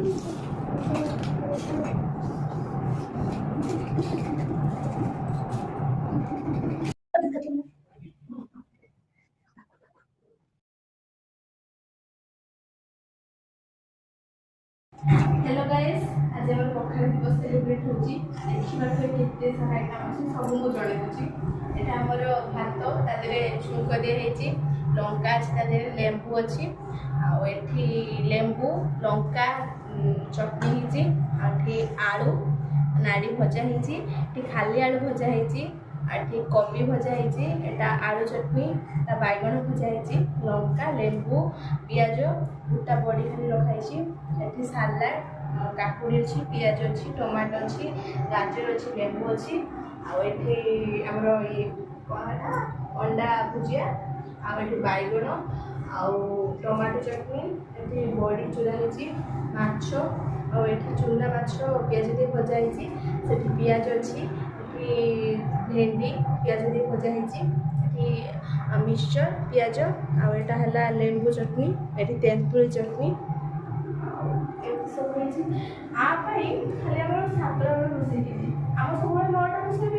Hello guys, आज आम पखाड़ दिवस सेलिब्रेट होची। देखिबा केते सारा आइटम अछि सब मु जणे होची। एटा हमर भात तादरे छुंक दे हेची, लंका अछि तादरे लेंबू अछि आ एठी लेंबू लंका चटनी हेची आठी आलू नाड़ी भजा हेची टी खाली आलू भजा हेची आठी कोबी भजा हेची एटा आलू चटनी ता बैगन भजा हेची लंका लेंबू पियाज गुटा बड़ी खाली रखा हेची एठी सालाड काकुड़ी अच्छी पियाज अच्छी टमाटो अच्छी गाजर अच्छी लेंबू अच्छी आठी आमर ये अंडा भुजिया आठी बैगन आउ टमाटो चटनी एठी बड़ी चूरा हेची माछ आठी चूना माछ पियाज दे भजा हेची सेठी पियाज अच्छी एठी भेंडी पियाज दे भजा हेची एठी मिक्सचर पियाज आटा है लेंबू चटनी एठी तेंतुली चटनी सब खाली आम 7 रोषे आम सब 9टा रोषे